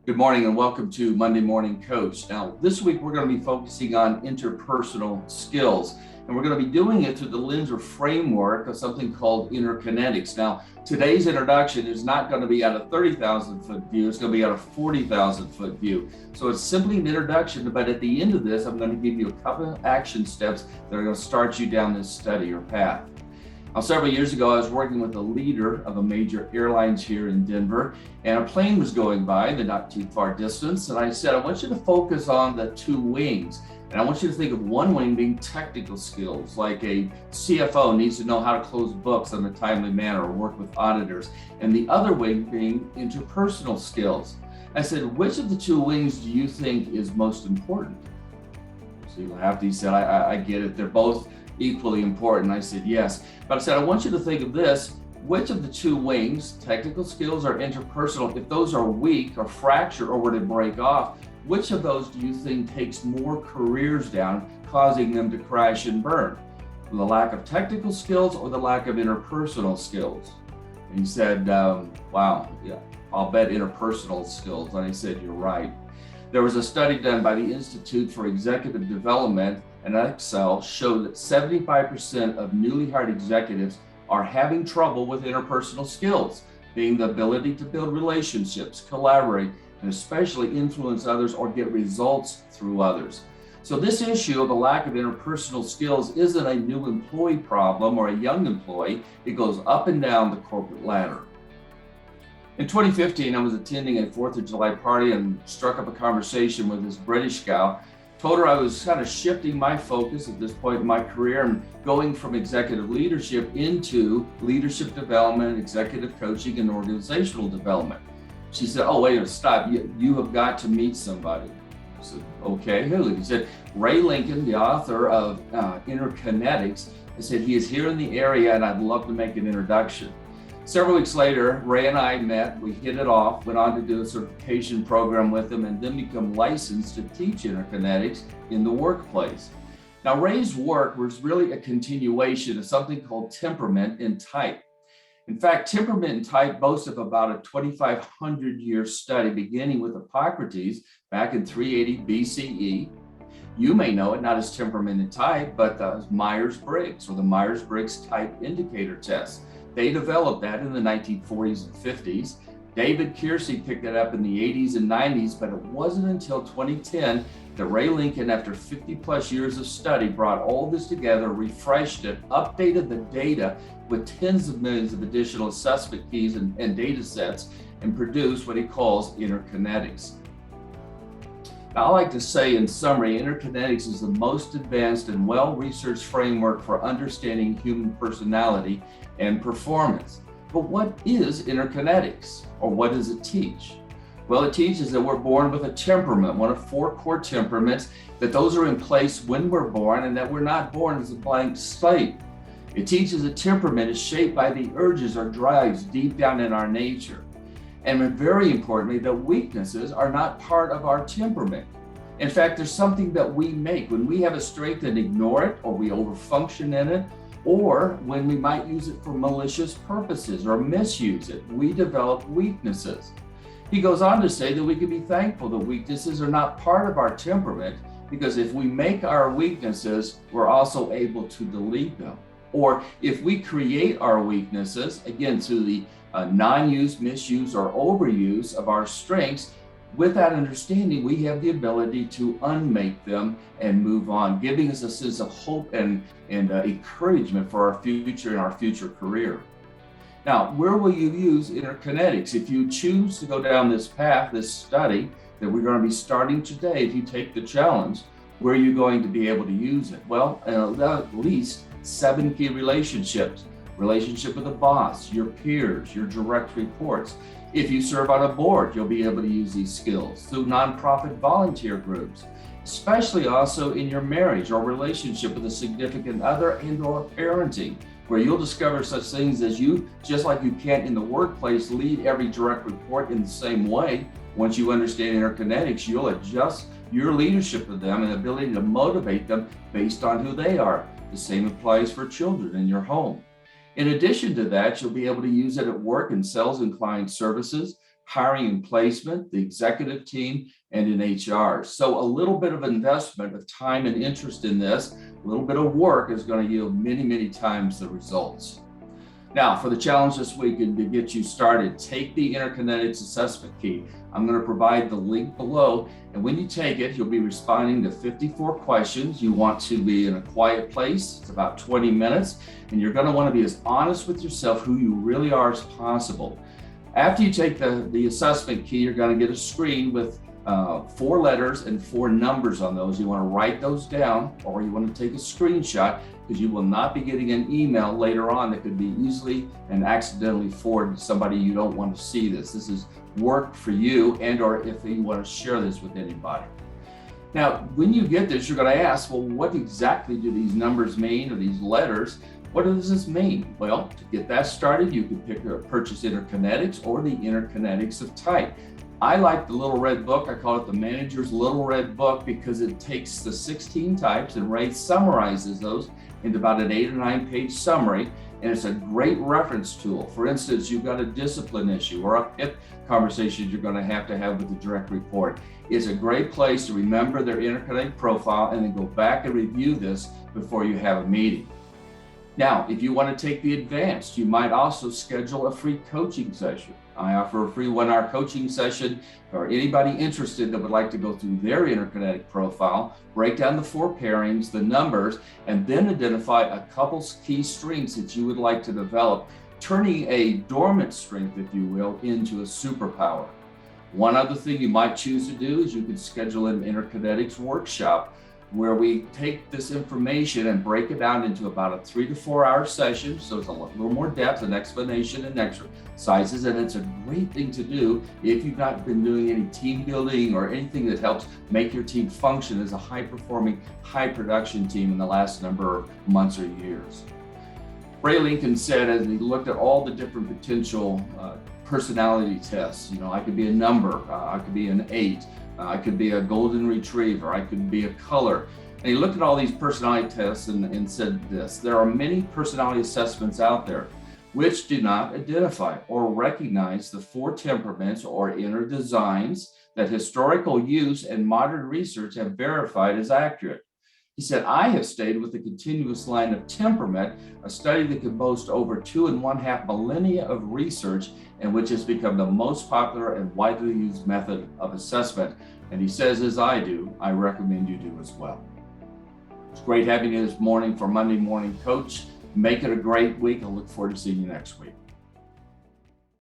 Good morning and welcome to Monday Morning Coach. Now, this week we're going to be focusing on interpersonal skills, and we're going to be doing it through the lens or framework of something called InnerKinetics. Now, today's introduction is not going to be at a 30,000 foot view, it's going to be at a 40,000 foot view. So it's simply an introduction, but at the end of this, I'm going to give you a couple of action steps that are going to start you down this study or path. Now, several years ago, I was working with a leader of a major airlines here in Denver, and a plane was going by in the not too far distance. And I said, I want you to focus on the two wings. And I want you to think of one wing being technical skills, like a CFO needs to know how to close books in a timely manner or work with auditors. And the other wing being interpersonal skills. I said, which of the two wings do you think is most important? So you laughed, he said, I get it. They're both equally important. I said, yes. But I said, I want you to think of this. Which of the two wings, technical skills or interpersonal, if those are weak or fractured or were to break off, which of those do you think takes more careers down, causing them to crash and burn? The lack of technical skills or the lack of interpersonal skills? And he said, wow, yeah, I'll bet interpersonal skills. And I said, you're right. There was a study done by the Institute for Executive Development, and Excel showed that 75% of newly hired executives are having trouble with interpersonal skills, being the ability to build relationships, collaborate, and especially influence others or get results through others. So this issue of the lack of interpersonal skills isn't a new employee problem or a young employee. It goes up and down the corporate ladder. In 2015, I was attending a 4th of July party and struck up a conversation with this British gal. Told her I was kind of shifting my focus at this point in my career and going from executive leadership into leadership development, executive coaching, and organizational development. She said, oh, wait a minute, stop. You have got to meet somebody. I said, okay, who? He said, Ray Lincoln, the author of InnerKinetics. I said, he is here in the area and I'd love to make an introduction. Several weeks later, Ray and I met, we hit it off, went on to do a certification program with him and then become licensed to teach InnerKinetics in the workplace. Now, Ray's work was really a continuation of something called temperament and type. In fact, temperament and type boast of about a 2,500-year study beginning with Hippocrates back in 380 BCE. You may know it not as temperament and type, but as Myers-Briggs or the Myers-Briggs type indicator test. They developed that in the 1940s and 50s. David Keirsey picked it up in the 80s and 90s, but it wasn't until 2010 that Ray Lincoln, after 50 plus years of study, brought all this together, refreshed it, updated the data with tens of millions of additional assessment keys and data sets, and produced what he calls InnerKinetics. Now, I like to say in summary, InnerKinetics is the most advanced and well-researched framework for understanding human personality and performance. But what is InnerKinetics, or what does it teach? Well, it teaches that we're born with a temperament, one of 4 core temperaments, that those are in place when we're born and that we're not born as a blank slate. It teaches that temperament is shaped by the urges or drives deep down in our nature. And very importantly, that weaknesses are not part of our temperament. In fact, there's something that we make. When we have a strength and ignore it, or we overfunction in it, or when we might use it for malicious purposes or misuse it, we develop weaknesses. He goes on to say that we can be thankful that weaknesses are not part of our temperament, because if we make our weaknesses, we're also able to delete them. Or if we create our weaknesses, again, through the non-use, misuse, or overuse of our strengths, with that understanding, we have the ability to unmake them and move on, giving us a sense of hope and encouragement for our future and our future career. Now, where will you use InnerKinetics? If you choose to go down this path, this study that we're going to be starting today, if you take the challenge, where are you going to be able to use it? Well, at least 7 key relationships. Relationship with a boss, your peers, your direct reports. If you serve on a board, you'll be able to use these skills through nonprofit volunteer groups, especially also in your marriage or relationship with a significant other and or parenting, where you'll discover such things as you, just like you can't in the workplace, lead every direct report in the same way. Once you understand InnerKinetics, you'll adjust your leadership of them and ability to motivate them based on who they are. The same applies for children in your home. In addition to that, you'll be able to use it at work in sales and client services, hiring and placement, the executive team, and in HR. So a little bit of investment of time and interest in this, a little bit of work is going to yield many, many times the results. Now, for the challenge this week and to get you started, take the InnerKinetics assessment key. I'm going to provide the link below, and when you take it, you'll be responding to 54 questions. You want to be in a quiet place. It's about 20 minutes, and you're going to want to be as honest with yourself, who you really are, as possible. After you take the assessment key, you're going to get a screen with 4 letters and 4 numbers on those. You want to write those down, or you want to take a screenshot, because you will not be getting an email later on that could be easily and accidentally forwarded to somebody you don't want to see this. This is work for you, and or if you want to share this with anybody. Now, when you get this, you're going to ask, well, what exactly do these numbers mean, or these letters? What does this mean? Well, to get that started, you can purchase InnerKinetics or the InnerKinetics of Type. I like the little red book. I call it the manager's little red book because it takes the 16 types and Ray summarizes those into about an 8 or 9 page summary. And it's a great reference tool. For instance, you've got a discipline issue or a PIP conversation you're going to have with the direct report. It's a great place to remember their InnerKinetics profile and then go back and review this before you have a meeting. Now, if you want to take the advanced, you might also schedule a free coaching session. I offer a free 1-hour coaching session for anybody interested that would like to go through their InnerKinetics profile, break down the 4 pairings, the numbers, and then identify a couple key strengths that you would like to develop, turning a dormant strength, if you will, into a superpower. One other thing you might choose to do is you could schedule an InnerKinetics workshop, where we take this information and break it down into about a 3 to 4 hour session. So it's a little more depth and explanation and exercises. And it's a great thing to do if you've not been doing any team building or anything that helps make your team function as a high performing, high production team in the last number of months or years. Ray Lincoln said, as he looked at all the different potential personality tests, I could be a number, I could be an 8, I could be a golden retriever, I could be a color. And he looked at all these personality tests and said this: there are many personality assessments out there which do not identify or recognize the 4 temperaments or inner designs that historical use and modern research have verified as accurate. He said, I have stayed with the continuous line of temperament, a study that could boast over 2.5 millennia of research, and which has become the most popular and widely used method of assessment. And he says, as I do, I recommend you do as well. It's great having you this morning for Monday Morning Coach. Make it a great week. I look forward to seeing you next week.